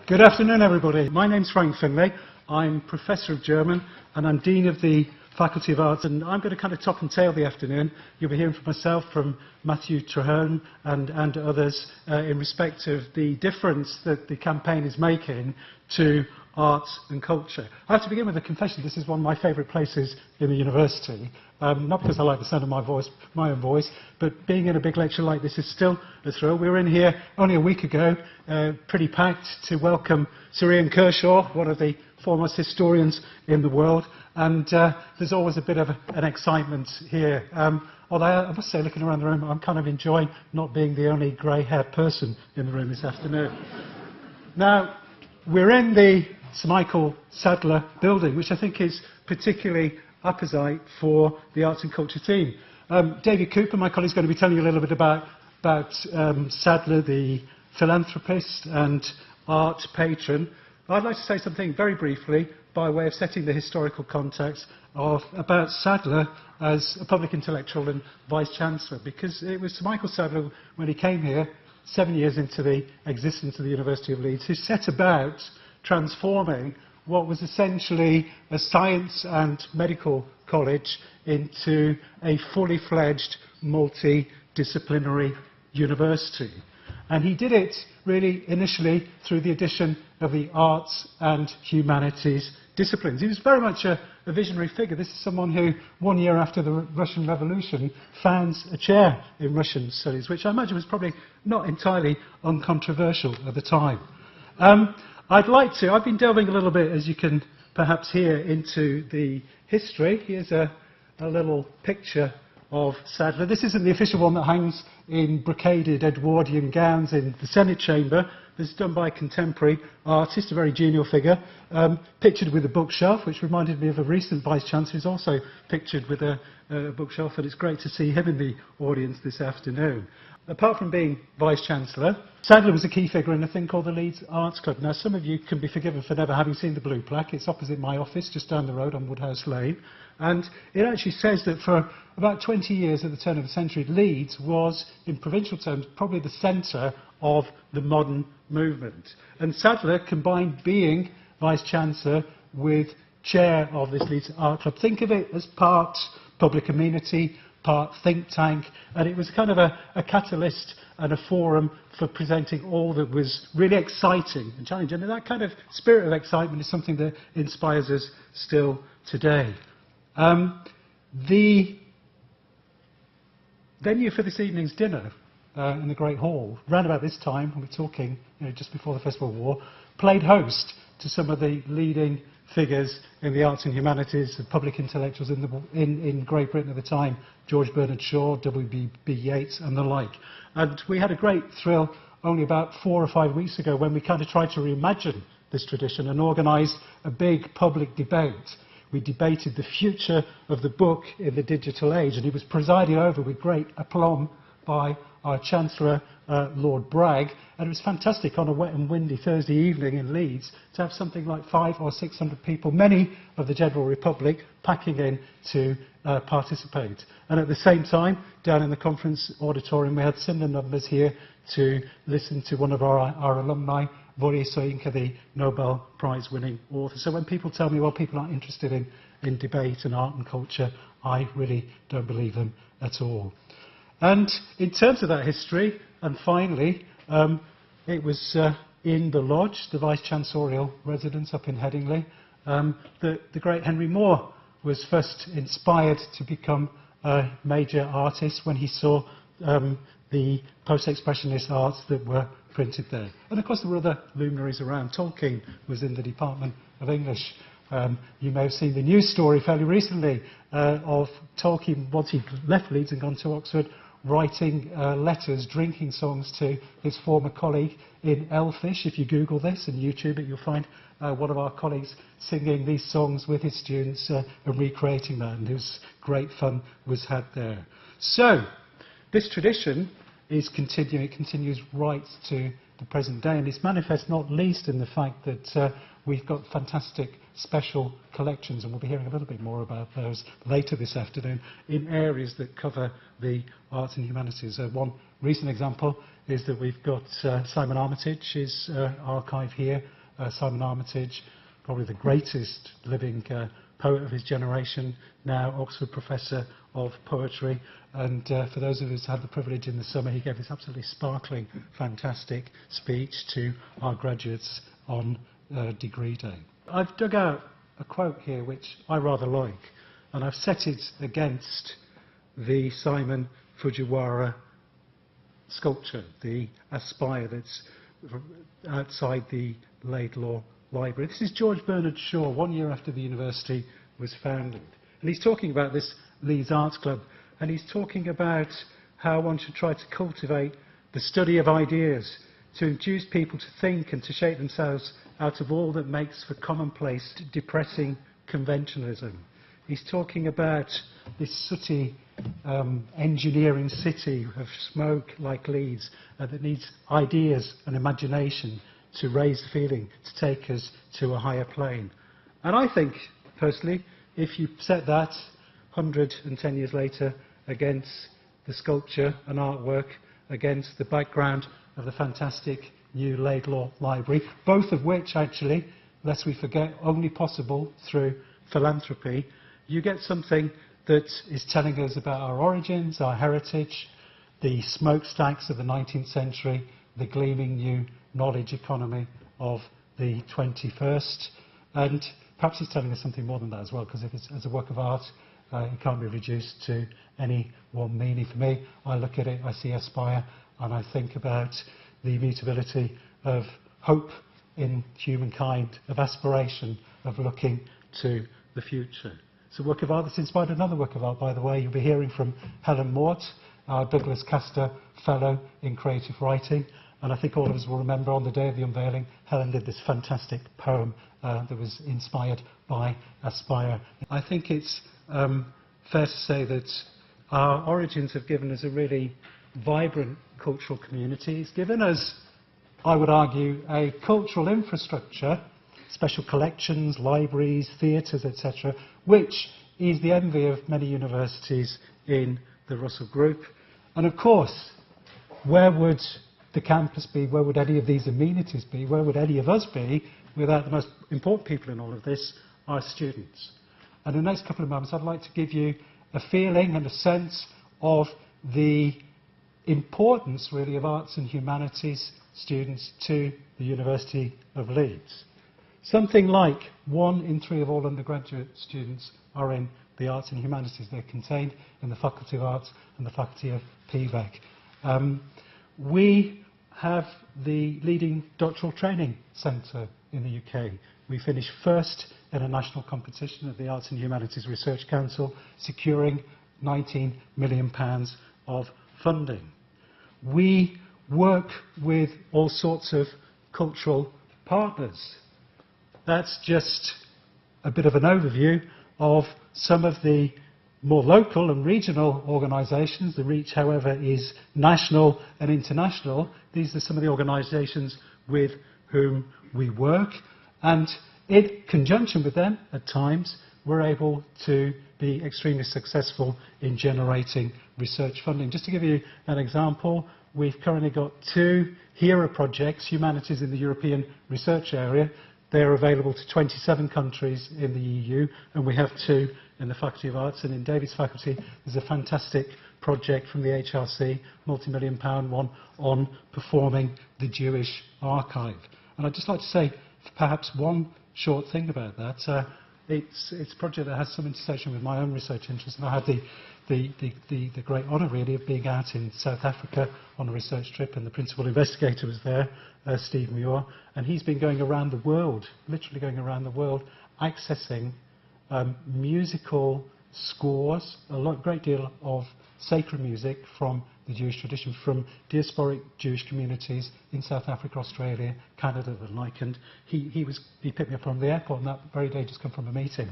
Good afternoon, everybody. My name's Frank Finlay. I'm Professor of German and I'm Dean of the Faculty of Arts, and I'm going to kind of top and tail the afternoon. You'll be hearing from myself, from Matthew Treherne and others in respect of the difference that the campaign is making to arts and culture. I have to begin with a confession. This is one of my favourite places in the university. Not because I like the sound of my own voice, but being in a big lecture like this is still a thrill. We were in here only a week ago, pretty packed, to welcome Sir Ian Kershaw, one of the foremost historians in the world, and there's always a bit of an excitement here. Although I must say, looking around the room, I'm kind of enjoying not being the only grey-haired person in the room this afternoon. Now, we're in the Sir Michael Sadler building, which I think is particularly apposite for the arts and culture theme. David Cooper, my colleague, is going to be telling you a little bit about Sadler, the philanthropist and art patron. I'd like to say something very briefly by way of setting the historical context about Sadler as a public intellectual and Vice-Chancellor, because it was Sir Michael Sadler, when he came here 7 years into the existence of the University of Leeds, who set about transforming what was essentially a science and medical college into a fully fledged multidisciplinary university. And he did it really initially through the addition of the arts and humanities disciplines. He was very much a visionary figure. This is someone who, 1 year after the Russian Revolution, founds a chair in Russian studies, which I imagine was probably not entirely uncontroversial at the time. I've been delving a little bit, as you can perhaps hear, into the history. Here's a little picture of Sadler. This isn't the official one that hangs in brocaded Edwardian gowns in the Senate chamber. This is done by a contemporary artist, a very genial figure, pictured with a bookshelf, which reminded me of a recent Vice-Chancellor who's also pictured with a bookshelf, and it's great to see him in the audience this afternoon. Apart from being Vice-Chancellor, Sadler was a key figure in a thing called the Leeds Arts Club. Now, some of you can be forgiven for never having seen the blue plaque. It's opposite my office, just down the road on Woodhouse Lane. And it actually says that for about 20 years at the turn of the century, Leeds was, in provincial terms, probably the centre of the modern movement. And Sadler combined being Vice-Chancellor with chair of this Leeds Art Club. Think of it as part public amenity, part think tank, and it was kind of a catalyst and a forum for presenting all that was really exciting and challenging. And that kind of spirit of excitement is something that inspires us still today. The venue for this evening's dinner in the Great Hall, round about this time, and we're talking just before the First World War, played host to some of the leading figures in the arts and humanities and public intellectuals in Great Britain at the time, George Bernard Shaw, W.B. Yeats and the like. And we had a great thrill only about 4 or 5 weeks ago when we kind of tried to reimagine this tradition and organised a big public debate. We debated the future of the book in the digital age, and it was presided over with great aplomb by our Chancellor, Lord Bragg, and it was fantastic on a wet and windy Thursday evening in Leeds to have something like 500 or 600 people, many of the General Republic, packing in to participate. And at the same time, down in the conference auditorium, we had similar numbers here to listen to one of our alumni, Boris Soyinka, the Nobel Prize-winning author. So when people tell me, well, people aren't interested in debate and art and culture, I really don't believe them at all. And in terms of that history, and finally, it was in the lodge, the Vice-Chancellorial residence up in Headingley, that the great Henry Moore was first inspired to become a major artist when he saw the post-expressionist arts that were printed there. And of course there were other luminaries around. Tolkien was in the Department of English. You may have seen the news story fairly recently of Tolkien, once he'd left Leeds and gone to Oxford, writing letters, drinking songs to his former colleague in Elfish. If you Google this and YouTube it, you'll find one of our colleagues singing these songs with his students and recreating that, and it was great fun was had there. So, this tradition is continuing, it continues right to the present day, and it's manifest not least in the fact that we've got fantastic special collections, and we'll be hearing a little bit more about those later this afternoon, in areas that cover the arts and humanities. One recent example is that we've got Simon Armitage's archive here. Simon Armitage, probably the greatest living poet of his generation, now Oxford Professor of Poetry. And for those of us who had the privilege in the summer, he gave this absolutely sparkling, fantastic speech to our graduates on degree day. I've dug out a quote here which I rather like, and I've set it against the Simon Fujiwara sculpture, the Aspire that's outside the Laidlaw Library. This is George Bernard Shaw, 1 year after the university was founded. And he's talking about this Leeds Arts Club, and he's talking about how one should try to cultivate the study of ideas, to induce people to think and to shape themselves out of all that makes for commonplace, depressing conventionalism. He's talking about this sooty engineering city of smoke like Leeds that needs ideas and imagination to raise the feeling, to take us to a higher plane. And I think, personally, if you set that 110 years later against the sculpture and artwork, against the background of the fantastic new Laidlaw Library, both of which actually, lest we forget, only possible through philanthropy, you get something that is telling us about our origins, our heritage, the smokestacks of the 19th century, the gleaming new knowledge economy of the 21st. And perhaps it's telling us something more than that as well, because if it's as a work of art, it can't be reduced to any one meaning. For me, I look at it, I see Aspire, and I think about the mutability of hope in humankind, of aspiration, of looking to the future. It's a work of art that's inspired another work of art, by the way. You'll be hearing from Helen Mort, our Douglas Castor Fellow in Creative Writing. And I think all of us will remember on the day of the unveiling, Helen did this fantastic poem that was inspired by Aspire. I think it's fair to say that our origins have given us a really vibrant cultural community. It's given us, I would argue, a cultural infrastructure, special collections, libraries, theatres, etc., which is the envy of many universities in the Russell Group. And of course, where would the campus be, where would any of these amenities be, where would any of us be without the most important people in all of this, our students? And in the next couple of moments, I'd like to give you a feeling and a sense of the importance, really, of arts and humanities students to the University of Leeds. Something like 1 in 3 of all undergraduate students are in the arts and humanities. They're contained in the Faculty of Arts and the Faculty of PVEC. We have the leading doctoral training centre in the UK. We finished first in a national competition at the Arts and Humanities Research Council, securing £19 million of funding. We work with all sorts of cultural partners. That's just a bit of an overview of some of the more local and regional organisations. The reach, however, is national and international. These are some of the organisations with whom we work, and in conjunction with them, at times, we're able to be extremely successful in generating research funding. Just to give you an example, we've currently got 2 HERA projects, Humanities in the European Research Area. They're available to 27 countries in the EU, and we have 2 in the Faculty of Arts. And in David's faculty, there's a fantastic project from the HRC, multi-million-pound one, on performing the Jewish archive. And I'd just like to say perhaps one short thing about that. It's a project that has some intersection with my own research interests, and I had the great honour, really, of being out in South Africa on a research trip, and the principal investigator was there, Steve Muir, and he's been going around the world, literally going around the world, accessing musical scores, great deal of sacred music from the Jewish tradition, from diasporic Jewish communities in South Africa, Australia, Canada, the like. And he picked me up from the airport, and that very day just come from a meeting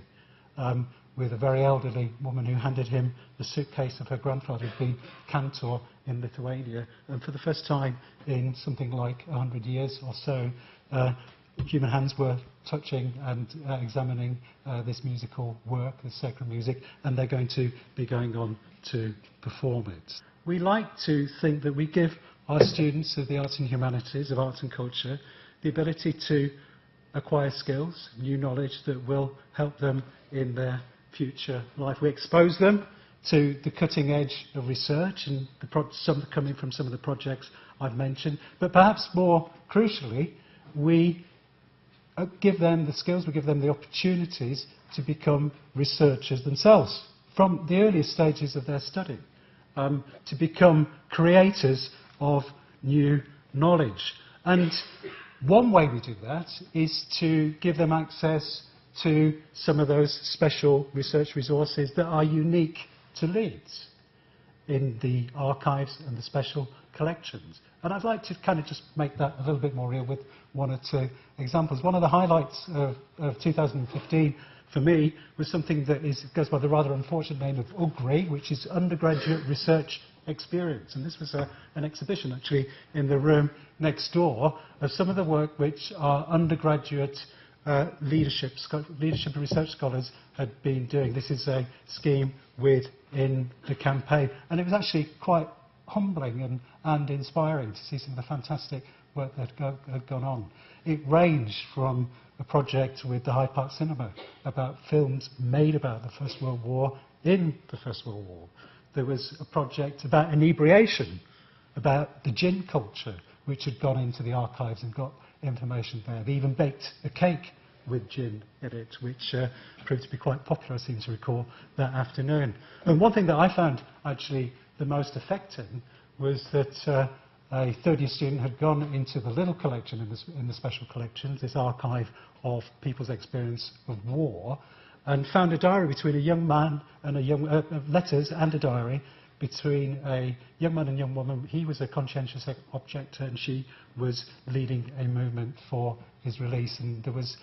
with a very elderly woman who handed him the suitcase of her grandfather who'd been cantor in Lithuania. And for the first time in something like 100 years or so, human hands were touching and examining this musical work, this sacred music, and they're going to be going on to perform it. We like to think that we give our students of the arts and humanities, of arts and culture, the ability to acquire skills, new knowledge that will help them in their future life. We expose them to the cutting edge of research and some coming from some of the projects I've mentioned. But perhaps more crucially, we give them the skills, we give them the opportunities to become researchers themselves from the earliest stages of their study, to become creators of new knowledge. And one way we do that is to give them access to some of those special research resources that are unique to Leeds in the archives and the special collections. And I'd like to kind of just make that a little bit more real with one or two examples. One of the highlights of 2015 for me was something that goes by the rather unfortunate name of UGRE, which is Undergraduate Research Experience. And this was an exhibition actually in the room next door of some of the work which our undergraduate leadership and research scholars had been doing. This is a scheme within the campaign, and it was actually quite humbling and inspiring to see some of the fantastic work that had gone on. It ranged from a project with the Hyde Park Cinema about films made about the First World War in the First World War. There was a project about inebriation, about the gin culture, which had gone into the archives and got information there. They even baked a cake with gin in it, which proved to be quite popular, I seem to recall, that afternoon. And one thing that I found actually the most affecting was that a third-year student had gone into the little collection in the special collections, this archive of people's experience of war, and found a diary between a young man and letters and a diary between a young man and young woman. He was a conscientious objector and she was leading a movement for his release. And there was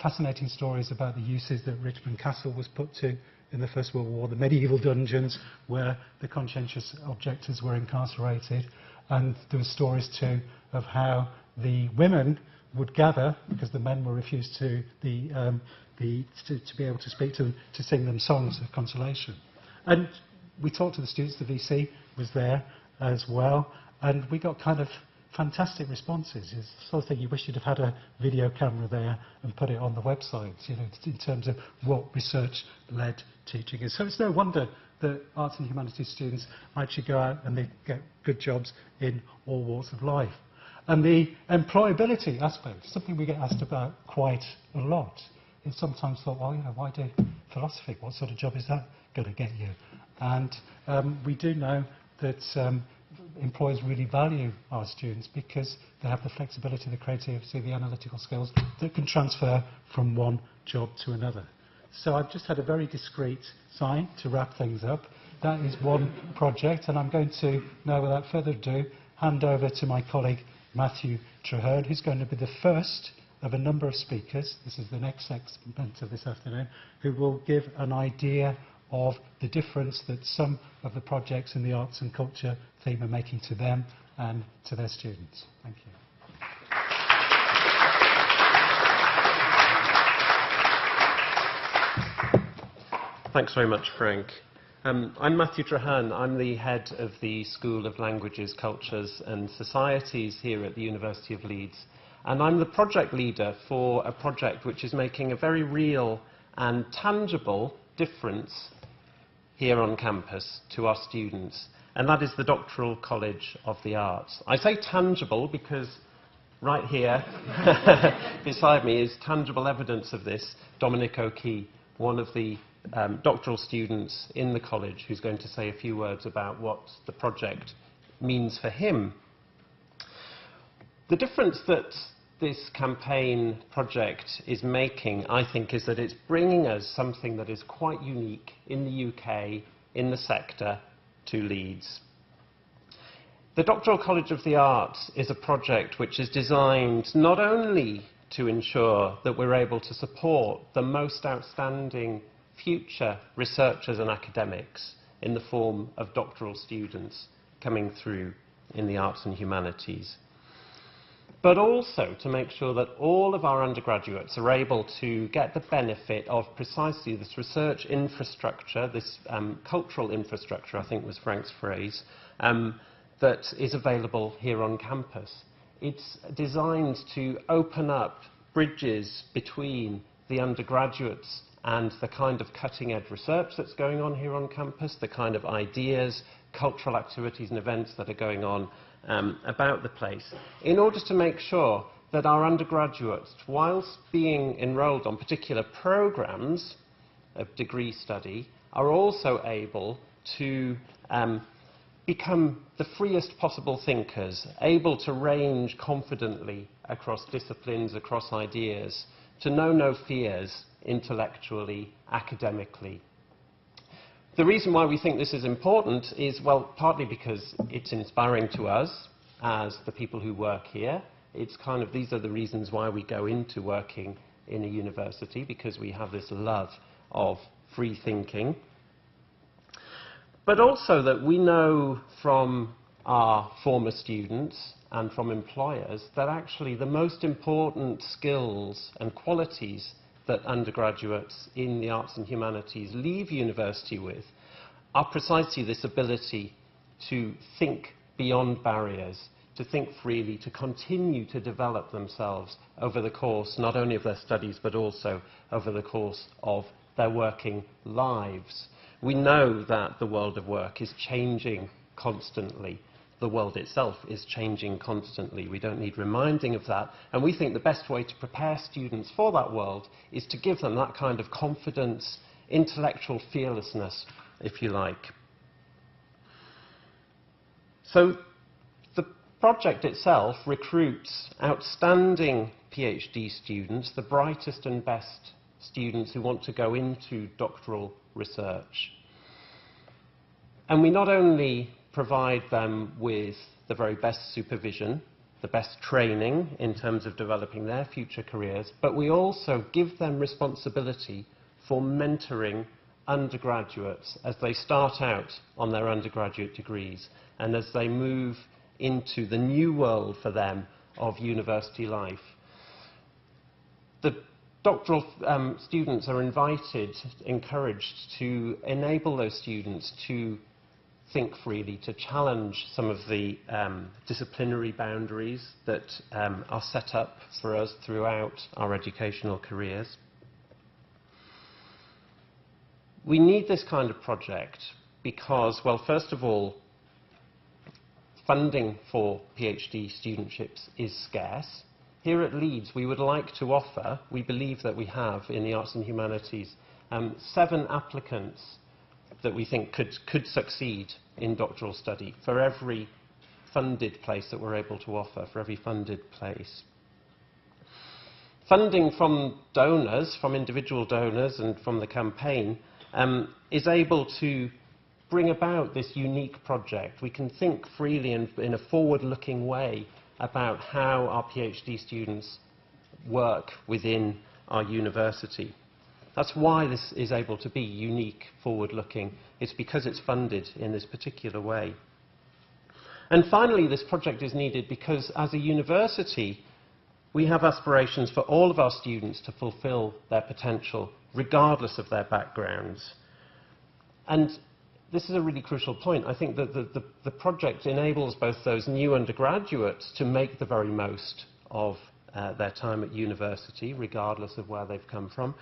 fascinating stories about the uses that Richmond Castle was put to in the First World War, the medieval dungeons where the conscientious objectors were incarcerated. And there were stories too of how the women would gather, because the men were refused to be able to speak to them, to sing them songs of consolation. And we talked to the students, the VC was there as well, and we got kind of fantastic responses. It's the sort of thing you wish you'd have had a video camera there and put it on the website, you know, in terms of what research-led teaching is. So it's no wonder that arts and humanities students actually go out and they get good jobs in all walks of life. And the employability aspect, something we get asked about quite a lot. It's sometimes thought, well, you know, why do philosophy? What sort of job is that going to get you? And we do know that employers really value our students because they have the flexibility, the creativity, the analytical skills that can transfer from one job to another. So I've just had a very discreet sign to wrap things up. That is one project, and I'm going to now, without further ado, hand over to my colleague Matthew Treherne, who's going to be the first of a number of speakers. This is the next segment of this afternoon, who will give an idea of the difference that some of the projects in the arts and culture theme are making to them and to their students. Thank you. Thanks very much, Frank. I'm Matthew Treherne. I'm the head of the School of Languages, Cultures and Societies here at the University of Leeds. And I'm the project leader for a project which is making a very real and tangible difference here on campus to our students. And that is the Doctoral College of the Arts. I say tangible because right here beside me is tangible evidence of this, Dominic O'Key, one of the doctoral students in the college, who's going to say a few words about what the project means for him. The difference that this campaign project is making, I think, is that it's bringing us something that is quite unique in the UK, in the sector, to Leeds. The Doctoral College of the Arts is a project which is designed not only to ensure that we're able to support the most outstanding future researchers and academics in the form of doctoral students coming through in the arts and humanities, but also to make sure that all of our undergraduates are able to get the benefit of precisely this research infrastructure, this cultural infrastructure, I think was Frank's phrase, that is available here on campus. It's designed to open up bridges between the undergraduates and the kind of cutting-edge research that's going on here on campus, the kind of ideas, cultural activities and events that are going on about the place, in order to make sure that our undergraduates, whilst being enrolled on particular programs of degree study, are also able to become the freest possible thinkers, able to range confidently across disciplines, across ideas, to know no fears intellectually, academically. The reason why we think this is important is, well, partly because it's inspiring to us as the people who work here. It's kind of, these are the reasons why we go into working in a university, because we have this love of free thinking. But also that we know from our former students and from employers that actually the most important skills and qualities that undergraduates in the arts and humanities leave university with are precisely this ability to think beyond barriers, to think freely, to continue to develop themselves over the course not only of their studies but also over the course of their working lives. We know that the world of work is changing constantly. The world itself is changing constantly. We don't need reminding of that. And we think the best way to prepare students for that world is to give them that kind of confidence, intellectual fearlessness, if you like. So the project itself recruits outstanding PhD students, the brightest and best students who want to go into doctoral research. And we not only provide them with the very best supervision, the best training in terms of developing their future careers, but we also give them responsibility for mentoring undergraduates as they start out on their undergraduate degrees and as they move into the new world for them of university life. The doctoral students are invited, encouraged to enable those students to think freely, to challenge some of the disciplinary boundaries that are set up for us throughout our educational careers. We need this kind of project because, well, first of all, funding for PhD studentships is scarce. Here at Leeds, we would like to offer, we believe that we have in the arts and humanities, 7 applicants that we think could succeed in doctoral study for every funded place that we're able to offer, for every funded place. Funding from donors, from individual donors and from the campaign, is able to bring about this unique project. We can think freely and in a forward-looking way about how our PhD students work within our university. That's why this is able to be unique, forward-looking. It's because it's funded in this particular way. And finally, this project is needed because as a university, we have aspirations for all of our students to fulfill their potential, regardless of their backgrounds. And this is a really crucial point. I think that the project enables both those new undergraduates to make the very most of their time at university, regardless of where they've come from.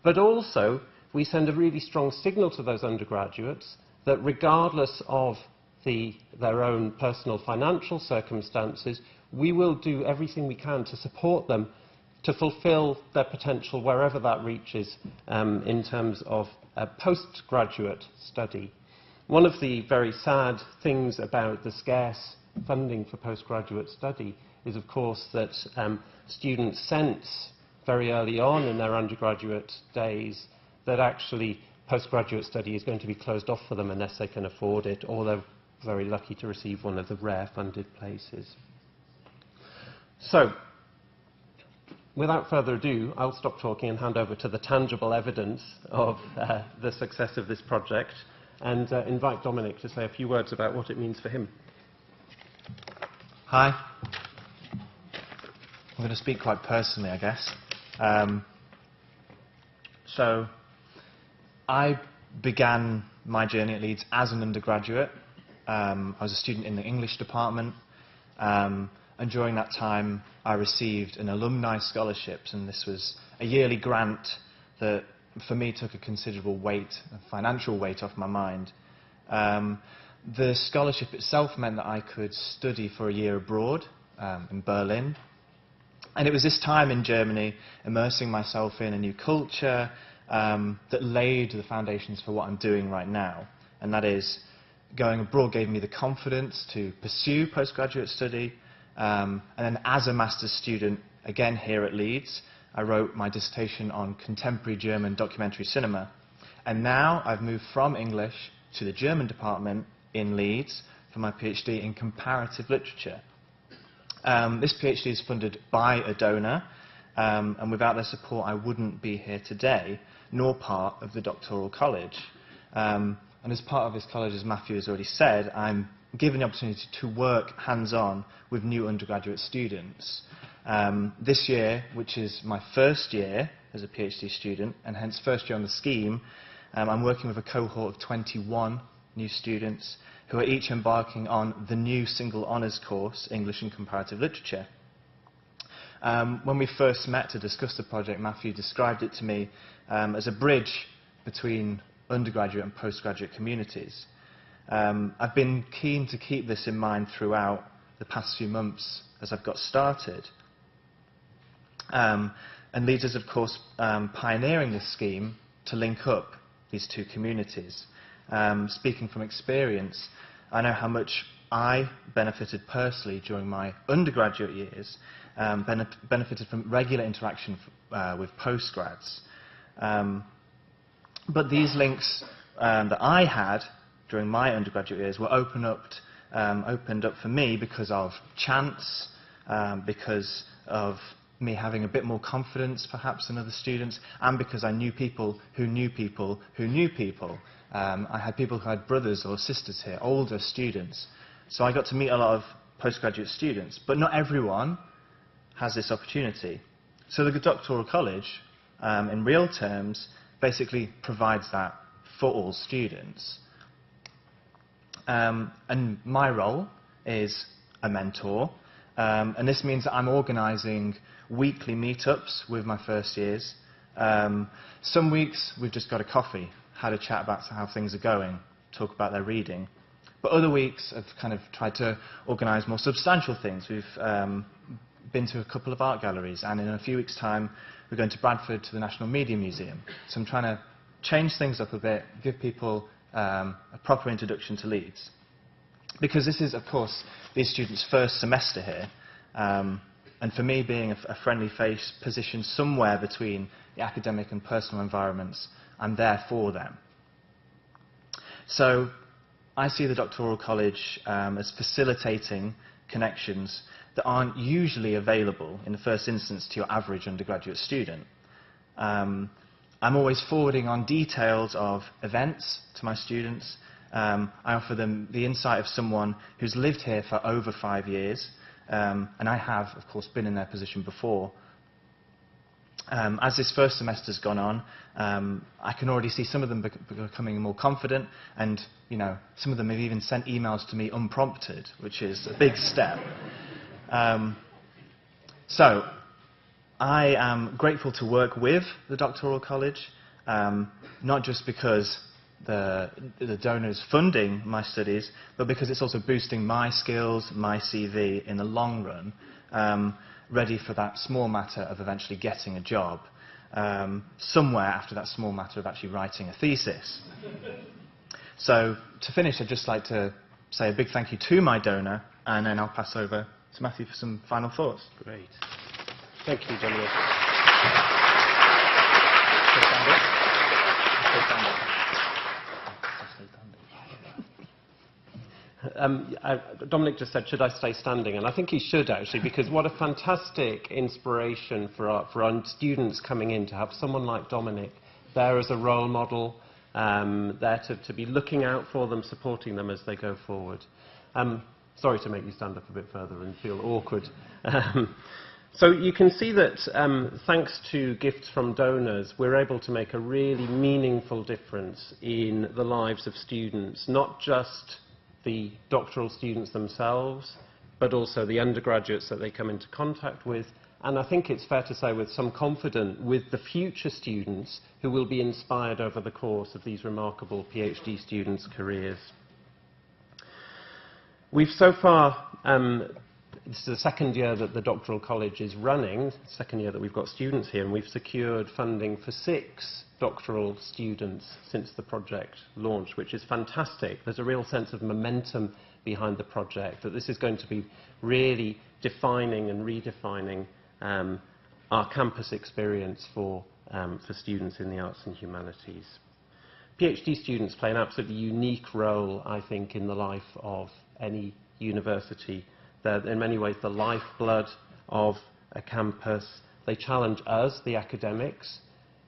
But also, we send a really strong signal to those undergraduates that regardless of their own personal financial circumstances, we will do everything we can to support them to fulfill their potential wherever that reaches in terms of postgraduate study. One of the very sad things about the scarce funding for postgraduate study is, of course, that students sense very early on in their undergraduate days that actually postgraduate study is going to be closed off for them unless they can afford it, or they're very lucky to receive one of the rare funded places. So, without further ado, I'll stop talking and hand over to the tangible evidence of the success of this project and invite Dominic to say a few words about what it means for him. Hi. I'm going to speak quite personally, I guess. So, I began my journey at Leeds as an undergraduate. I was a student in the English department, and during that time I received an alumni scholarship, and this was a yearly grant that for me took a considerable weight, a financial weight off my mind. The scholarship itself meant that I could study for a year abroad in Berlin. And it was this time in Germany, immersing myself in a new culture, that laid the foundations for what I'm doing right now. And that is, going abroad gave me the confidence to pursue postgraduate study. And then as a master's student, again here at Leeds, I wrote my dissertation on contemporary German documentary cinema. And now I've moved from English to the German department in Leeds for my PhD in comparative literature. This PhD is funded by a donor, and without their support I wouldn't be here today, nor part of the doctoral college. And as part of this college, as Matthew has already said, I'm given the opportunity to work hands-on with new undergraduate students. This year, which is my first year as a PhD student, and hence first year on the scheme, I'm working with a cohort of 21 new students who are each embarking on the new single honours course, English and Comparative Literature. When we first met to discuss the project, Matthew described it to me as a bridge between undergraduate and postgraduate communities. I've been keen to keep this in mind throughout the past few months as I've got started. And Leeds is, of course, pioneering this scheme to link up these two communities. Speaking from experience, I know how much I benefited personally during my undergraduate years, benefited from regular interaction with postgrads. But these links that I had during my undergraduate years were opened up for me because of chance, because of me having a bit more confidence perhaps than other students, and because I knew people who knew people who knew people. I had people who had brothers or sisters here, older students. So I got to meet a lot of postgraduate students, but not everyone has this opportunity. So the doctoral college, in real terms, basically provides that for all students. And my role is a mentor, and this means that I'm organising weekly meetups with my first years. Some weeks we've just got a coffee, had a chat about how things are going, talk about their reading. But other weeks I've kind of tried to organise more substantial things. We've been to a couple of art galleries, and in a few weeks' time we're going to Bradford to the National Media Museum. So I'm trying to change things up a bit, give people a proper introduction to Leeds. Because this is, of course, these students' first semester here, and for me, being a friendly face positioned somewhere between the academic and personal environments, I'm there for them. So I see the doctoral college as facilitating connections that aren't usually available in the first instance to your average undergraduate student. I'm always forwarding on details of events to my students. I offer them the insight of someone who's lived here for over 5 years, and I have, of course, been in their position before. As this first semester's gone on, I can already see some of them becoming more confident, and some of them have even sent emails to me unprompted, which is a big step. So I am grateful to work with the doctoral college, not just because the donor is funding my studies, but because it's also boosting my skills, my CV in the long run, ready for that small matter of eventually getting a job, somewhere after that small matter of actually writing a thesis. So to finish, I'd just like to say a big thank you to my donor, and then I'll pass over to Matthew for some final thoughts. Great. Thank you, Dominic. Dominic just said, should I stay standing? And I think he should, actually, because what a fantastic inspiration for our students coming in to have someone like Dominic there as a role model, there to be looking out for them, supporting them as they go forward. Sorry to make you stand up a bit further and feel awkward. So you can see that thanks to gifts from donors, we're able to make a really meaningful difference in the lives of students, not just the doctoral students themselves, but also the undergraduates that they come into contact with, and I think it's fair to say with some confidence with the future students who will be inspired over the course of these remarkable PhD students' careers. We've so far, this is the second year that the Doctoral College is running, second year that we've got students here, and we've secured funding for 6 doctoral students since the project launched, which is fantastic. There's a real sense of momentum behind the project, that this is going to be really defining and redefining our campus experience for students in the arts and humanities. PhD students play an absolutely unique role, I think, in the life of any university. They're in many ways the lifeblood of a campus. They challenge us, the academics,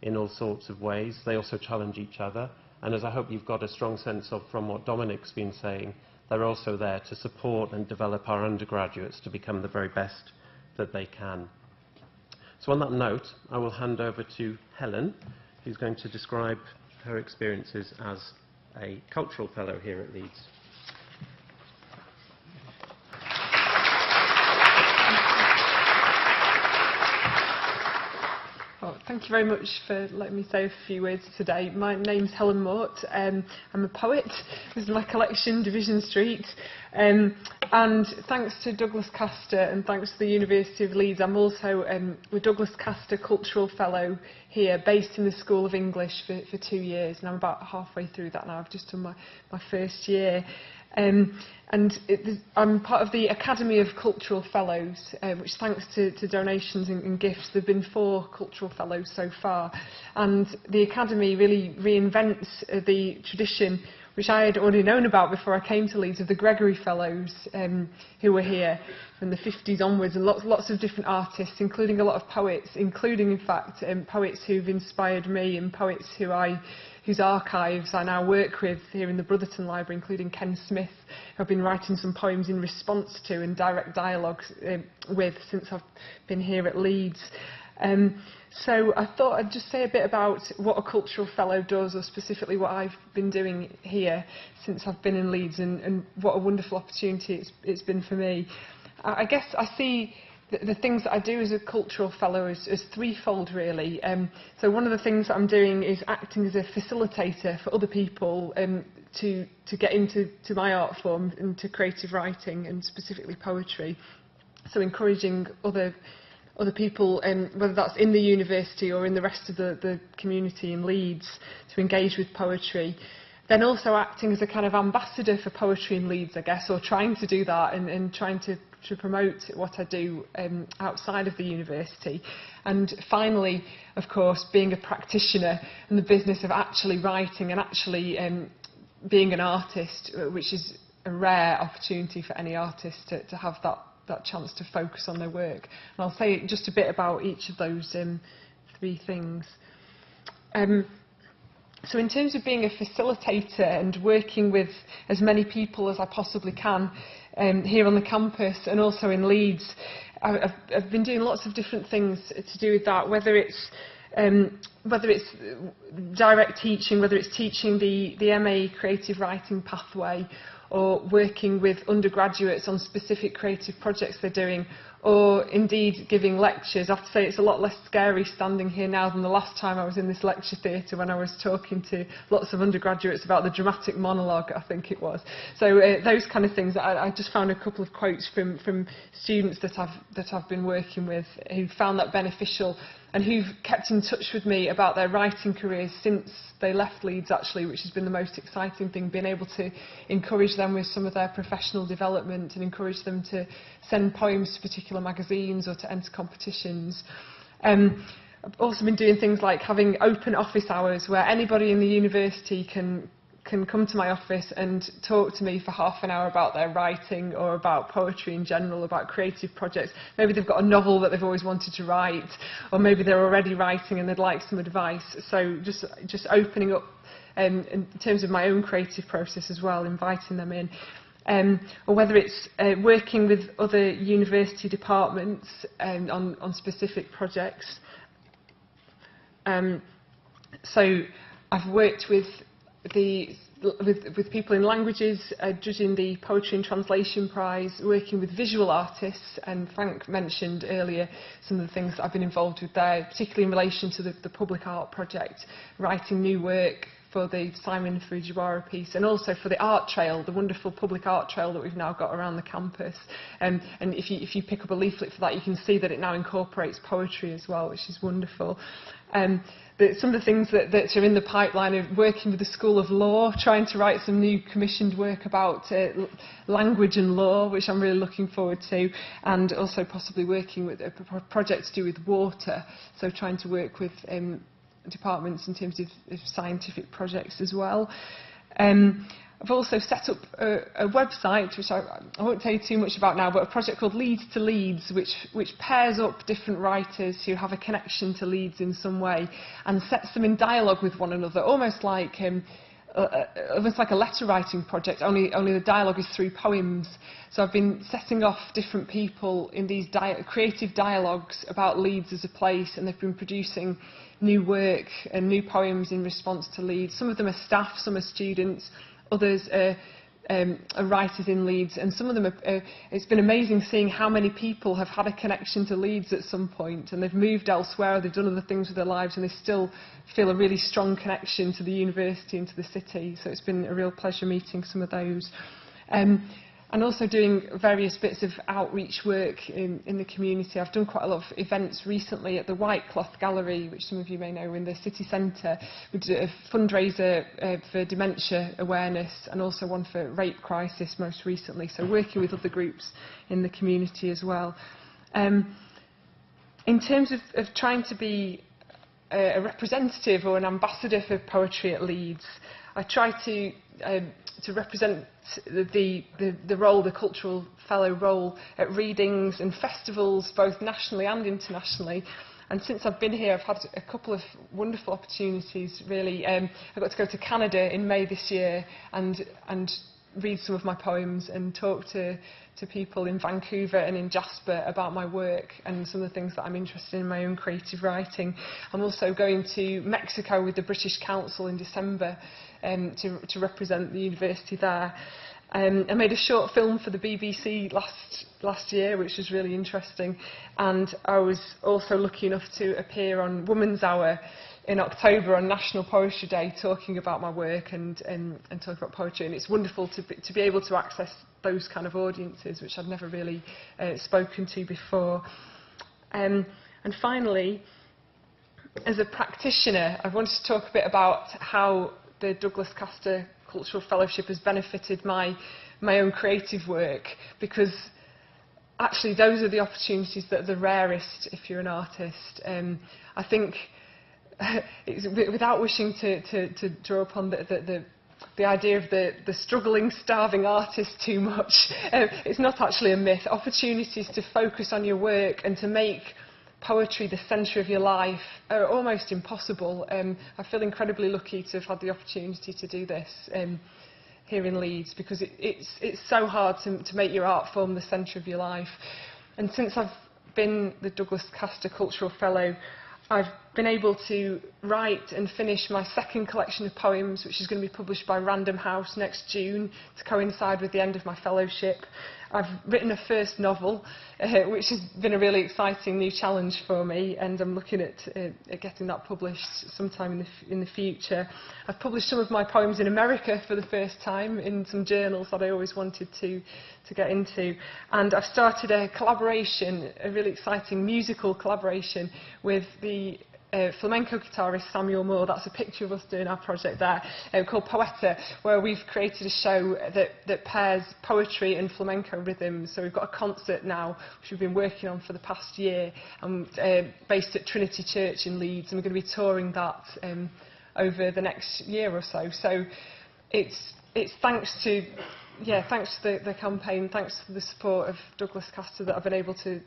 in all sorts of ways. They also challenge each other. And as I hope you've got a strong sense of from what Dominic's been saying, they're also there to support and develop our undergraduates to become the very best that they can. So on that note, I will hand over to Helen, who's going to describe her experiences as a cultural fellow here at Leeds. Thank you very much for letting me say a few words today. My name's Helen Mort. I'm a poet. This is my collection, Division Street. And thanks to Douglas Castor and thanks to the University of Leeds, I'm also a Douglas Castor Cultural Fellow here, based in the School of English for 2 years. And I'm about halfway through that now. I've just done my first year. I'm part of the Academy of Cultural Fellows, which thanks to donations and gifts, there have been 4 cultural fellows so far. And the Academy really reinvents the tradition, which I had already known about before I came to Leeds, of the Gregory Fellows, who were here from the 50s onwards, and lots of different artists, including a lot of poets, including, in fact, poets who've inspired me and poets whose archives I now work with here in the Brotherton Library, including Ken Smith, who I've been writing some poems in response to and direct dialogues with since I've been here at Leeds. So I thought I'd just say a bit about what a cultural fellow does, or specifically what I've been doing here since I've been in Leeds, and what a wonderful opportunity it's been for me. I guess I see the things that I do as a cultural fellow as threefold, really. So one of the things that I'm doing is acting as a facilitator for other people to get into my art form, into creative writing and specifically poetry. So encouraging other people, whether that's in the university or in the rest of the community in Leeds, to engage with poetry. Then also acting as a kind of ambassador for poetry in Leeds, I guess, or trying to do that and trying to promote what I do outside of the university. And finally, of course, being a practitioner in the business of actually writing and actually being an artist, which is a rare opportunity for any artist to have that chance to focus on their work. And I'll say just a bit about each of those 3 things. So in terms of being a facilitator and working with as many people as I possibly can here on the campus and also in Leeds, I've been doing lots of different things to do with that, whether it's direct teaching, whether it's teaching the MA Creative Writing pathway, or working with undergraduates on specific creative projects they're doing, or indeed giving lectures. I have to say it's a lot less scary standing here now than the last time I was in this lecture theatre, when I was talking to lots of undergraduates about the dramatic monologue, I think it was. So those kind of things. I just found a couple of quotes from students that I've been working with who found that beneficial, and who've kept in touch with me about their writing careers since they left Leeds, actually, which has been the most exciting thing, being able to encourage them with some of their professional development and encourage them to send poems to particular magazines or to enter competitions. I've also been doing things like having open office hours where anybody in the university can come to my office and talk to me for half an hour about their writing or about poetry in general, about creative projects. Maybe they've got a novel that they've always wanted to write, or maybe they're already writing and they'd like some advice. So just opening up in terms of my own creative process as well, inviting them in. Or whether it's working with other university departments on specific projects. So I've worked with the with people in languages, judging the Poetry and Translation Prize, working with visual artists, and Frank mentioned earlier some of the things that I've been involved with there, particularly in relation to the Public Art Project, writing new work for the Simon Fujiwara piece, and also for the art trail, the wonderful public art trail that we've now got around the campus. And if you pick up a leaflet for that, you can see that it now incorporates poetry as well, which is wonderful. Some of the things that are in the pipeline are working with the School of Law, trying to write some new commissioned work about language and law, which I'm really looking forward to, and also possibly working with a project to do with water, so trying to work with departments in terms of scientific projects as well. I've also set up a website, which I won't tell you too much about now, but a project called Leeds to Leeds, which pairs up different writers who have a connection to Leeds in some way and sets them in dialogue with one another, almost like a letter writing project, only the dialogue is through poems. So I've been setting off different people in these creative dialogues about Leeds as a place, and they've been producing new work and new poems in response to Leeds. Some of them are staff, some are students, others are writers in Leeds, and some of them it's been amazing seeing how many people have had a connection to Leeds at some point, and they've moved elsewhere, they've done other things with their lives, and they still feel a really strong connection to the university and to the city. So it's been a real pleasure meeting some of those. And also doing various bits of outreach work in the community. I've done quite a lot of events recently at the White Cloth Gallery, which some of you may know, in the city centre. We did a fundraiser for dementia awareness, and also one for rape crisis most recently, so working with other groups in the community as well. In terms of trying to be a representative or an ambassador for poetry at Leeds, I try to represent the role, the cultural fellow role, at readings and festivals, both nationally and internationally. And since I've been here, I've had a couple of wonderful opportunities, really. I got to go to Canada in May this year and read some of my poems and talk to people in Vancouver and in Jasper about my work and some of the things that I'm interested in my own creative writing. I'm also going to Mexico with the British Council in December to represent the university there. I made a short film for the BBC last year, which was really interesting, and I was also lucky enough to appear on Women's Hour in October on National Poetry Day, talking about my work and talking about poetry. And it's wonderful to be able to access those kind of audiences, which I'd never really spoken to before. And finally, as a practitioner, I wanted to talk a bit about how the Douglas Castor Cultural Fellowship has benefited my own creative work, because actually those are the opportunities that are the rarest if you're an artist. I think, without wishing to draw upon the idea of the struggling, starving artist too much, it's not actually a myth. Opportunities to focus on your work and to make poetry the centre of your life are almost impossible. I feel incredibly lucky to have had the opportunity to do this here in Leeds, because it's so hard to make your art form the centre of your life. And since I've been the Douglas Castor Cultural Fellow, I've been able to write and finish my second collection of poems, which is going to be published by Random House next June to coincide with the end of my fellowship. I've written a first novel, which has been a really exciting new challenge for me, and I'm looking at getting that published sometime in the future. I've published some of my poems in America for the first time in some journals that I always wanted to get into, and I've started a collaboration, a really exciting musical collaboration with the flamenco guitarist Samuel Moore. That's a picture of us doing our project there, called Poeta, where we've created a show that pairs poetry and flamenco rhythms. So we've got a concert now, which we've been working on for the past year, based at Trinity Church in Leeds, and we're going to be touring that over the next year or so. So it's thanks to the campaign, thanks to the support of Douglas Castor, that I've been able to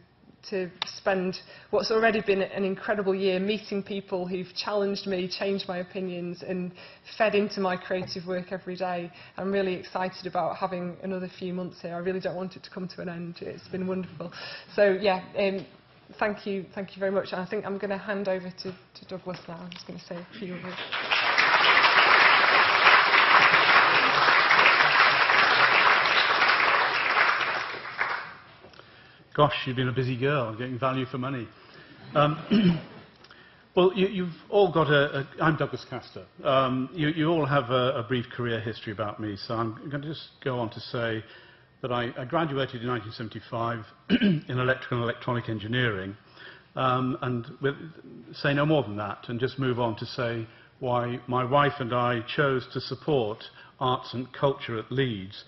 spend what's already been an incredible year meeting people who've challenged me, changed my opinions, and fed into my creative work every day. I'm really excited about having another few months here. I really don't want it to come to an end. It's been wonderful. So yeah, thank you very much. And I think I'm going to hand over to Douglas now. I'm just going to say a few words. Gosh, you've been a busy girl, getting value for money. Well, you've all got I'm Douglas Castor. You all have a brief career history about me, so I'm going to just go on to say that I graduated in 1975 in electrical and electronic engineering, and say no more than that, and just move on to say why my wife and I chose to support arts and culture at Leeds,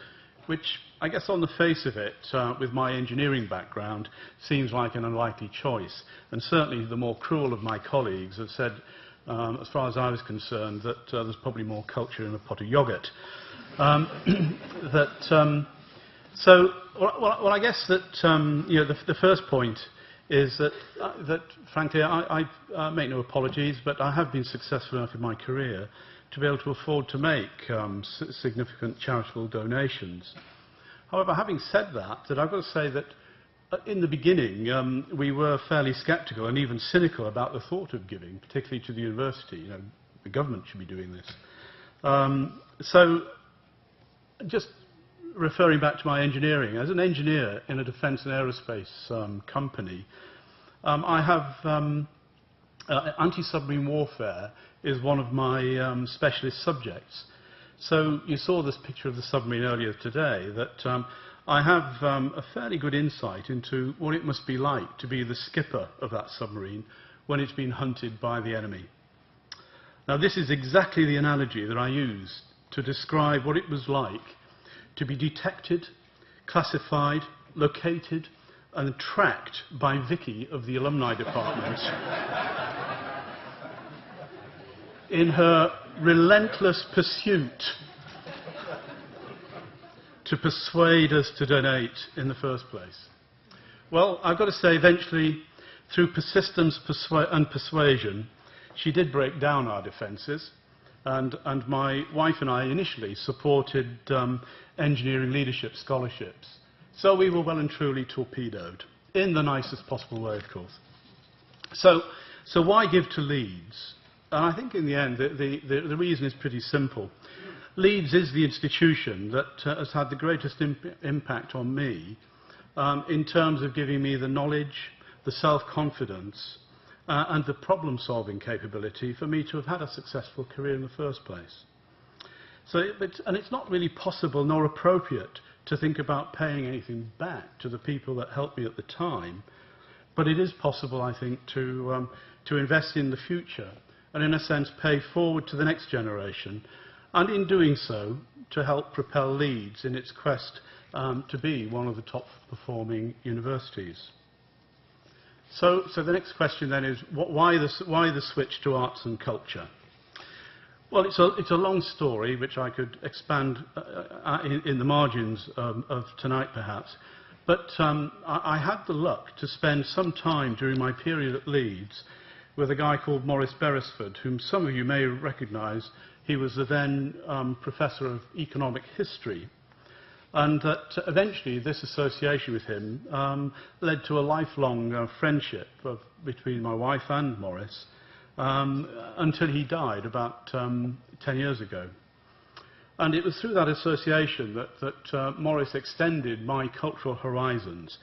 which I guess on the face of it, with my engineering background, seems like an unlikely choice. And certainly the more cruel of my colleagues have said, as far as I was concerned, that there's probably more culture in a pot of yoghurt. So I guess that you know, the first point is that frankly, I make no apologies, but I have been successful enough in my career to be able to afford to make significant charitable donations. However, having said that, I've got to say that in the beginning we were fairly sceptical and even cynical about the thought of giving, particularly to the university. You know, the government should be doing this. So, just referring back to my engineering, as an engineer in a defence and aerospace company, I have anti-submarine warfare is one of my specialist subjects. So you saw this picture of the submarine earlier today, that I have a fairly good insight into what it must be like to be the skipper of that submarine when it's been hunted by the enemy. Now this is exactly the analogy that I use to describe what it was like to be detected, classified, located and tracked by Vicky of the alumni department in her relentless pursuit to persuade us to donate in the first place. Well, I've got to say, eventually, through persistence and persuasion, she did break down our defences, and my wife and I initially supported engineering leadership scholarships. So we were well and truly torpedoed, in the nicest possible way, of course. So why give to Leeds? And I think in the end, the reason is pretty simple. Leeds is the institution that has had the greatest impact on me in terms of giving me the knowledge, the self-confidence, and the problem-solving capability for me to have had a successful career in the first place. And it's not really possible nor appropriate to think about paying anything back to the people that helped me at the time, but it is possible, I think, to invest in the future and, in a sense, pay forward to the next generation, and in doing so, to help propel Leeds in its quest to be one of the top-performing universities. So the next question then is, why the switch to arts and culture? Well, it's a long story, which I could expand in the margins of tonight, perhaps. But I had the luck to spend some time during my period at Leeds with a guy called Maurice Beresford, whom some of you may recognise. He was the then Professor of Economic History. And that eventually this association with him led to a lifelong friendship between my wife and Maurice until he died about 10 years ago. And it was through that association that Maurice extended my cultural horizons.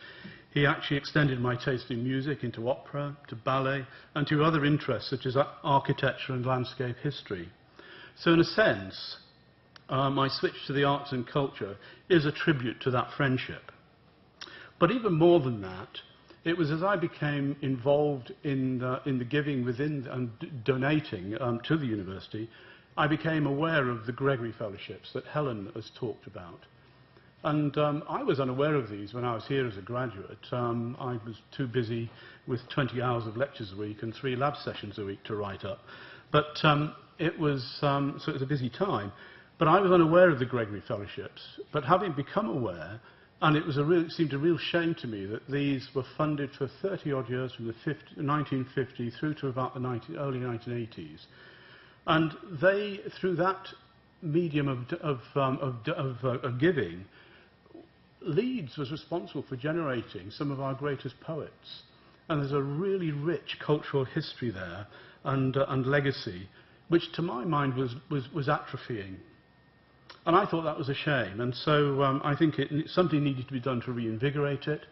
He actually extended my taste in music into opera, to ballet, and to other interests such as architecture and landscape history. So in a sense, my switch to the arts and culture is a tribute to that friendship. But even more than that, it was as I became involved in the giving within and donating to the university, I became aware of the Gregory Fellowships that Helen has talked about. And I was unaware of these when I was here as a graduate. I was too busy with 20 hours of lectures a week and 3 lab sessions a week to write up. But so it was a busy time. But I was unaware of the Gregory Fellowships. But having become aware, and it seemed a real shame to me that these were funded for 30-odd years from the 1950 through to about the early 1980s. And they, through that medium of giving, Leeds was responsible for generating some of our greatest poets. And there's a really rich cultural history there and legacy, which to my mind was atrophying. And I thought that was a shame. And so I think something needed to be done to reinvigorate it.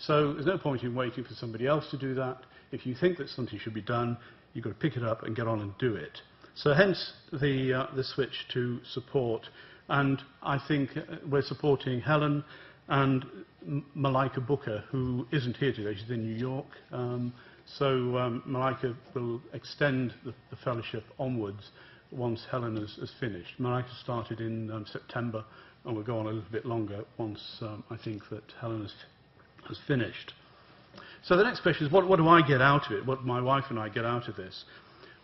So there's no point in waiting for somebody else to do that. If you think that something should be done, you've got to pick it up and get on and do it. So hence the switch to support. And I think we're supporting Helen and Malika Booker, who isn't here today. She's in New York. So Malika will extend the fellowship onwards once Helen has finished. Malika started in September and will go on a little bit longer once I think that Helen has finished. So the next question is, what do I get out of it? What do my wife and I get out of this?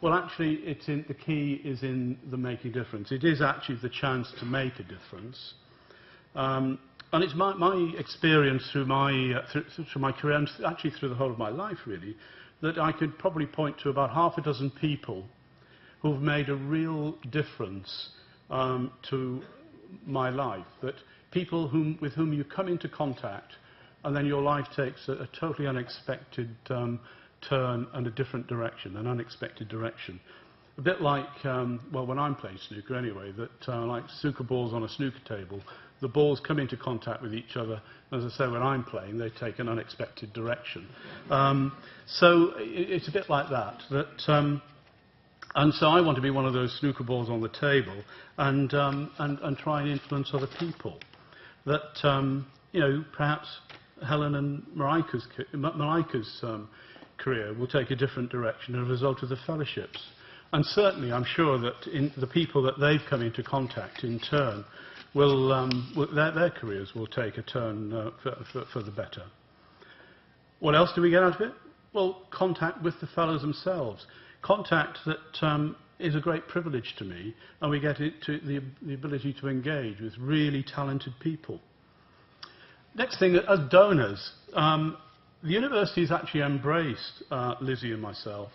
Well, actually, the key is in the making a difference. It is actually the chance to make a difference. And it's my experience through my career, and actually through the whole of my life, really, that I could probably point to about half a dozen people who've made a real difference to my life. That people with whom you come into contact, and then your life takes a totally unexpected turn and a different direction, an unexpected direction. A bit like, well, when I'm playing snooker anyway, that like snooker balls on a snooker table, the balls come into contact with each other. As I say, when I'm playing, they take an unexpected direction. So it's a bit like that. And so I want to be one of those snooker balls on the table and try and influence other people. That, you know, perhaps Helen and Malika's career will take a different direction as a result of the fellowships. And certainly I'm sure that in the people that they've come into contact in turn their careers will take a turn for the better. What else do we get out of it? Well, contact with the fellows themselves. Contact that is a great privilege to me, and we get the ability to engage with really talented people. Next thing, as donors, the university has actually embraced Lizzie and myself,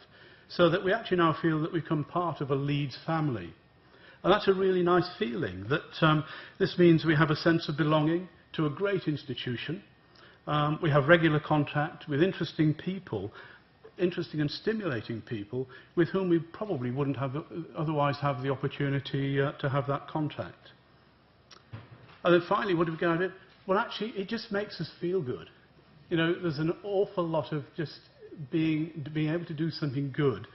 so that we actually now feel that we become part of a Leeds family. And that's a really nice feeling, that this means we have a sense of belonging to a great institution. We have regular contact with interesting people, interesting and stimulating people, with whom we probably wouldn't otherwise have the opportunity to have that contact. And then finally, what do we get out of it? Well, actually, it just makes us feel good. You know, there's an awful lot of just being able to do something good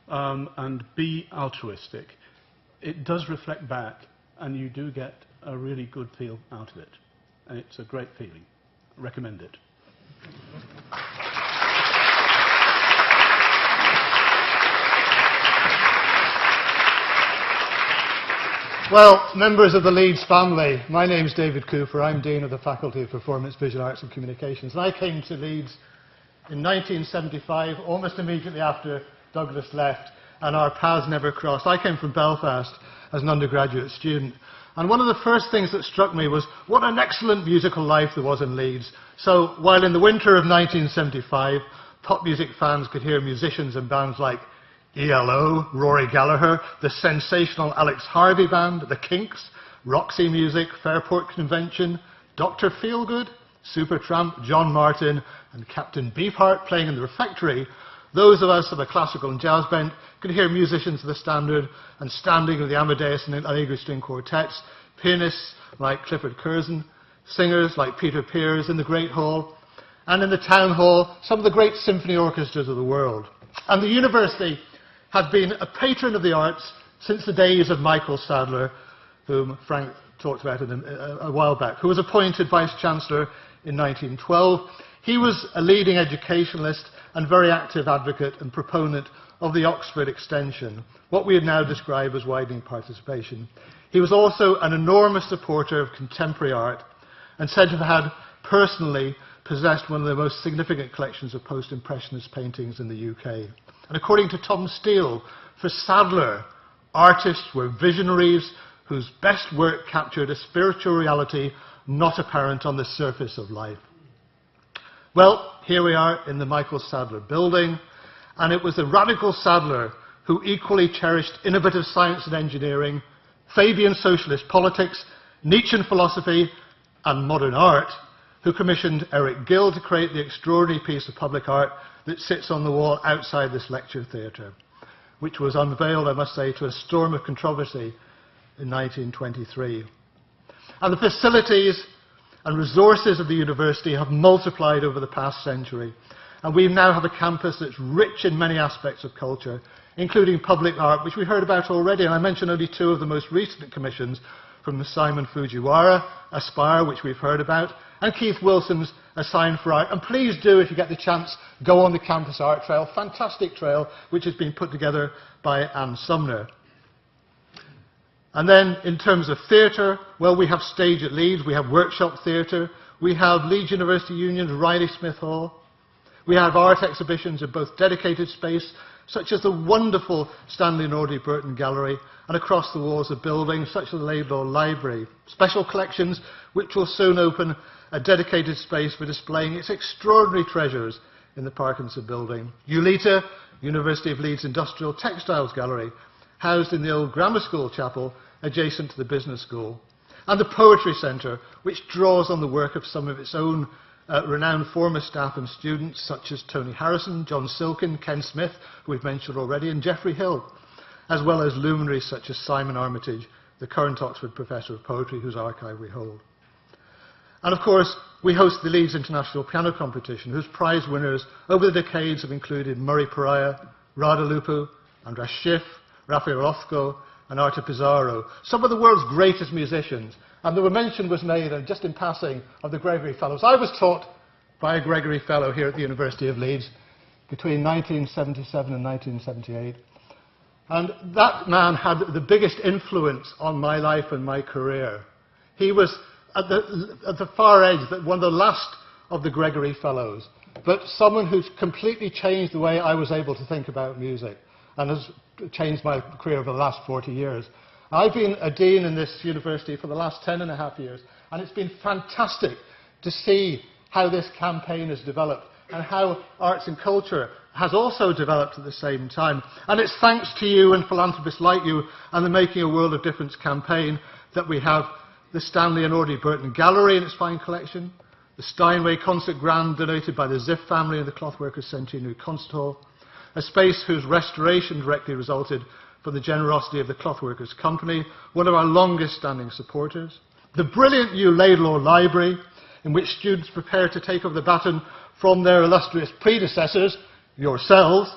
and be altruistic. It does reflect back, and you do get a really good feel out of it. And it's a great feeling. I recommend it. Well, members of the Leeds family, my name's David Cooper. I'm Dean of the Faculty of Performance, Visual Arts and Communications. And I came to Leeds in 1975, almost immediately after Douglas left, and our paths never crossed. I came from Belfast as an undergraduate student. And one of the first things that struck me was what an excellent musical life there was in Leeds. So while in the winter of 1975, pop music fans could hear musicians in bands like ELO, Rory Gallagher, the sensational Alex Harvey Band, the Kinks, Roxy Music, Fairport Convention, Dr. Feelgood, Supertramp, John Martin, and Captain Beefheart playing in the refectory, those of us of a classical and jazz bent could hear musicians of the standard and standing of the Amadeus and Allegro string quartets, pianists like Clifford Curzon, singers like Peter Pears in the Great Hall, and in the Town Hall, some of the great symphony orchestras of the world. And the university has been a patron of the arts since the days of Michael Sadler, whom Frank talked about a while back, who was appointed Vice-Chancellor in 1912. He was a leading educationalist and very active advocate and proponent of the Oxford extension, what we would now describe as widening participation. He was also an enormous supporter of contemporary art and said to have had personally possessed one of the most significant collections of post-impressionist paintings in the UK. And according to Tom Steele, for Sadler, artists were visionaries whose best work captured a spiritual reality not apparent on the surface of life. Well, here we are in the Michael Sadler building, and it was the radical Sadler who equally cherished innovative science and engineering, Fabian socialist politics, Nietzschean philosophy, and modern art, who commissioned Eric Gill to create the extraordinary piece of public art that sits on the wall outside this lecture theatre, which was unveiled, I must say, to a storm of controversy in 1923. And the facilities and resources of the university have multiplied over the past century. And we now have a campus that's rich in many aspects of culture, including public art, which we heard about already, and I mentioned only two of the most recent commissions from the Simon Fujiwara, Aspire, which we've heard about, and Keith Wilson's A Sign for Art. And please do, if you get the chance, go on the Campus Art Trail, fantastic trail, which has been put together by Anne Sumner. And then, in terms of theatre, well, we have Stage at Leeds, we have Workshop Theatre, we have Leeds University Union's Riley Smith Hall, we have art exhibitions in both dedicated space, such as the wonderful Stanley and Audrey Burton Gallery, and across the walls of buildings, such as the Laidlaw Library. Special collections, which will soon open a dedicated space for displaying its extraordinary treasures in the Parkinson Building. ULITA, University of Leeds Industrial Textiles Gallery, housed in the old grammar school chapel adjacent to the business school. And the Poetry Centre, which draws on the work of some of its own renowned former staff and students, such as Tony Harrison, John Silkin, Ken Smith, who we've mentioned already, and Geoffrey Hill, as well as luminaries such as Simon Armitage, the current Oxford Professor of Poetry, whose archive we hold. And of course, we host the Leeds International Piano Competition, whose prize winners over the decades have included Murray Pariah, Rada Lupu, Andras Schiff, Rafael Rothko, and Arta Pizarro, some of the world's greatest musicians. And the mention was made, and just in passing, of the Gregory Fellows. I was taught by a Gregory Fellow here at the University of Leeds between 1977 and 1978. And that man had the biggest influence on my life and my career. He was at the far edge, one of the last of the Gregory Fellows, but someone who's completely changed the way I was able to think about music and has changed my career over the last 40 years. I've been a dean in this university for the last 10.5 years, and it's been fantastic to see how this campaign has developed and how arts and culture has also developed at the same time. And it's thanks to you and philanthropists like you and the Making a World of Difference campaign that we have the Stanley and Audrey Burton Gallery in its fine collection, the Steinway Concert Grand donated by the Ziff family and the Clothworkers Centenary Concert Hall, a space whose restoration directly resulted from the generosity of the Clothworkers Company, one of our longest standing supporters, the brilliant new Laidlaw Library, in which students prepare to take over the baton from their illustrious predecessors, yourselves,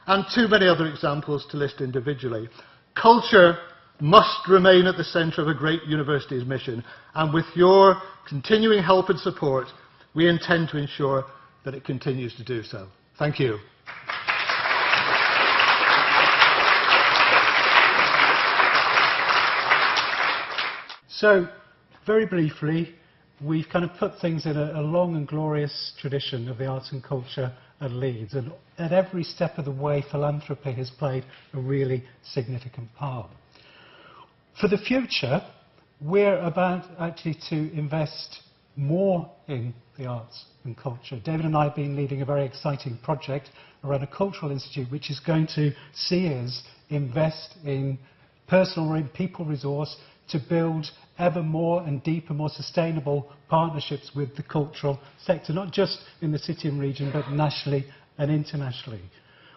and too many other examples to list individually. Culture must remain at the centre of a great university's mission, and with your continuing help and support, we intend to ensure that it continues to do so. Thank you. So, very briefly, we've kind of put things in a long and glorious tradition of the arts and culture at Leeds, and at every step of the way, philanthropy has played a really significant part. For the future, we're about actually to invest more in the arts and culture. David and I have been leading a very exciting project around a cultural institute which is going to see us invest in personal and people resource to build ever more and deeper, more sustainable partnerships with the cultural sector, not just in the city and region, but nationally and internationally.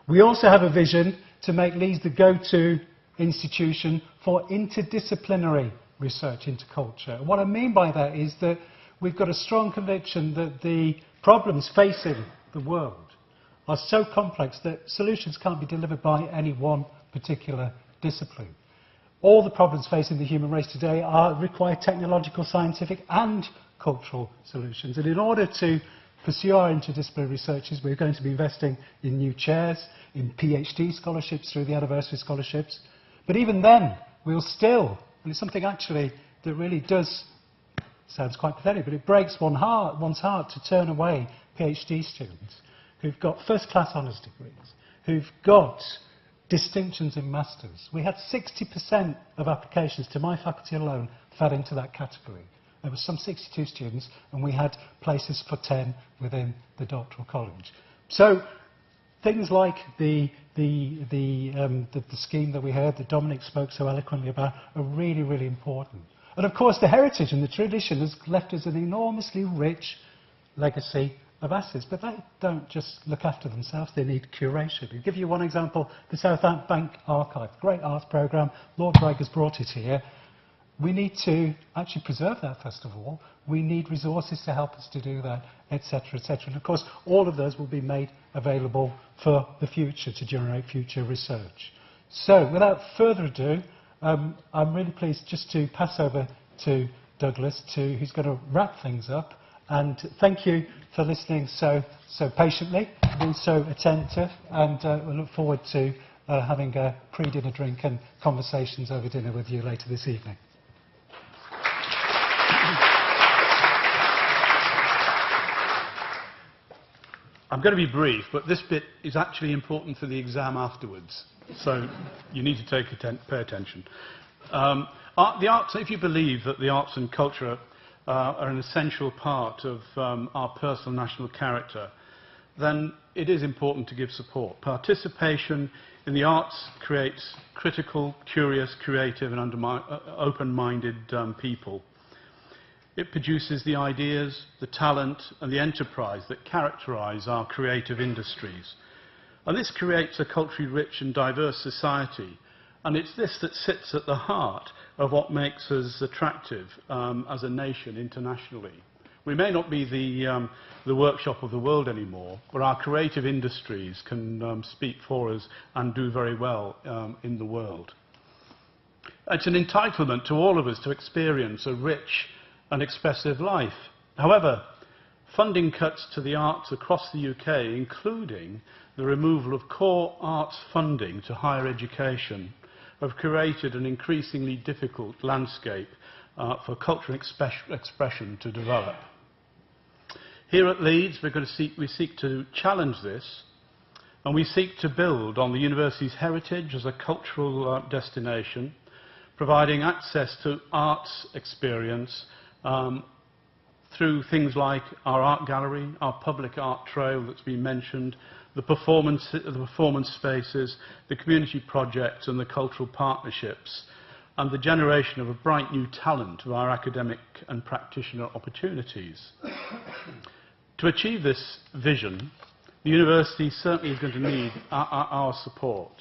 We also have a vision to make Leeds the go-to institution for interdisciplinary research into culture. What I mean by that is that we've got a strong conviction that the problems facing the world are so complex that solutions can't be delivered by any one particular discipline. All the problems facing the human race today require technological, scientific and cultural solutions. And in order to pursue our interdisciplinary researches, we're going to be investing in new chairs, in PhD scholarships through the anniversary scholarships. But even then, we'll still, and it's something actually that really does, sounds quite pathetic, but it breaks one's heart to turn away PhD students who've got first-class honours degrees, who've got distinctions in masters. We had 60% of applications to my faculty alone fell into that category. There were some 62 students, and we had places for 10 within the doctoral college. So things like the scheme that we heard that Dominic spoke so eloquently about are really, really important. And of course, the heritage and the tradition has left us an enormously rich legacy of assets, but they don't just look after themselves, they need curation. I'll give you one example, the South Bank Archive, great arts programme, Lord Bragg has brought it here. we need to actually preserve that first of all. We need resources to help us to do that, etc., etc. And of course, all of those will be made available for the future to generate future research. So, without further ado, I'm really pleased just to pass over to Douglas, who's going to wrap things up. And thank you for listening so patiently, being so attentive, and we look forward to having a pre-dinner drink and conversations over dinner with you later this evening. I'm going to be brief, but this bit is actually important for the exam afterwards, so you need to pay attention. The arts, if you believe that the arts and culture are an essential part of our personal national character, then it is important to give support. Participation in the arts creates critical, curious, creative and open-minded people. It produces the ideas, the talent and the enterprise that characterise our creative industries. And this creates a culturally rich and diverse society. And it's this that sits at the heart of what makes us attractive as a nation internationally. We may not be the workshop of the world anymore, but our creative industries can speak for us and do very well in the world. It's an entitlement to all of us to experience a rich and expressive life. However, funding cuts to the arts across the UK, including the removal of core arts funding to higher education, have created an increasingly difficult landscape for cultural expression to develop. Here at Leeds, we seek to challenge this, and we seek to build on the university's heritage as a cultural destination, providing access to arts experience through things like our art gallery, our public art trail that's been mentioned, the performance spaces, the community projects and the cultural partnerships, and the generation of a bright new talent of our academic and practitioner opportunities. To achieve this vision, the university certainly is going to need our support.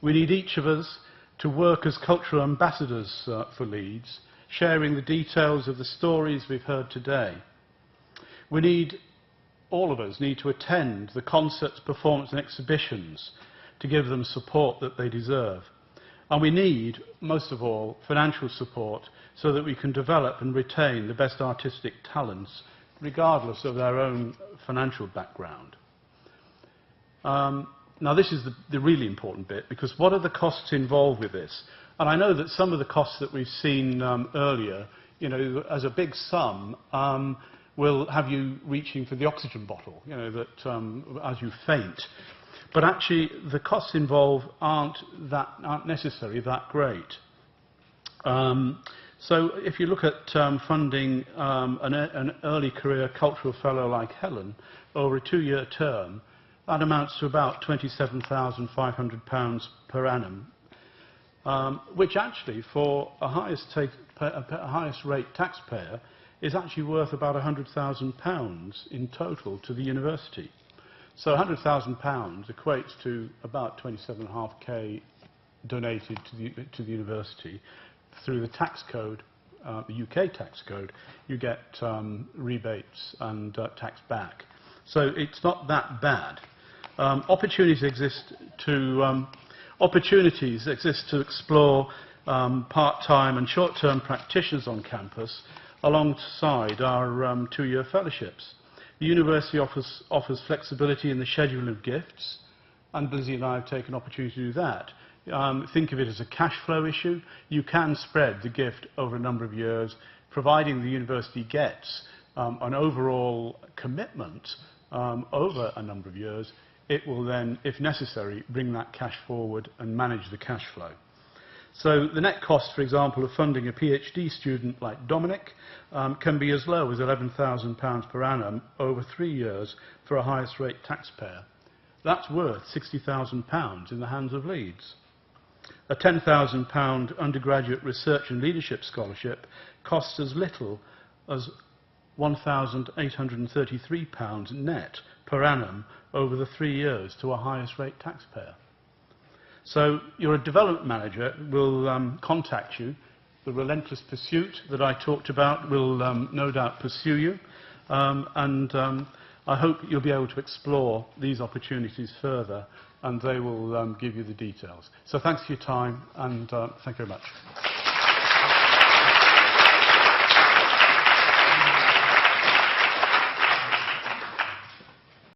We need each of us to work as cultural ambassadors for Leeds, sharing the details of the stories we've heard today. All of us need to attend the concerts, performances and exhibitions to give them support that they deserve. And we need, most of all, financial support so that we can develop and retain the best artistic talents, regardless of their own financial background. Now this is the really important bit, because what are the costs involved with this? And I know that some of the costs that we've seen earlier, as a big sum, will have you reaching for the oxygen bottle, as you faint. But actually, the costs involved aren't necessarily that great. So if you look at funding an early career cultural fellow like Helen over a 2-year term, that amounts to about £27,500 per annum, which actually for a highest rate taxpayer is actually worth about £100,000 in total to the university. So £100,000 equates to about 27.5k donated to the university. Through the tax code, the UK tax code, you get rebates and tax back. So it's not that bad. Opportunities exist to explore part-time and short-term practitioners on campus alongside our 2-year fellowships. The university offers flexibility in the schedule of gifts, and Lizzie and I have taken opportunity to do that. Think of it as a cash flow issue. You can spread the gift over a number of years, providing the university gets an overall commitment over a number of years. It will then, if necessary, bring that cash forward and manage the cash flow. So the net cost, for example, of funding a PhD student like Dominic can be as low as £11,000 per annum over 3 years for a highest rate taxpayer. That's worth £60,000 in the hands of Leeds. A £10,000 undergraduate research and leadership scholarship costs as little as £1,833 net per annum over the 3 years to a highest rate taxpayer. So your development manager will contact you the relentless pursuit that I talked about will no doubt pursue you, and I hope you'll be able to explore these opportunities further, and they will give you the details. So thanks for your time, and thank you very much.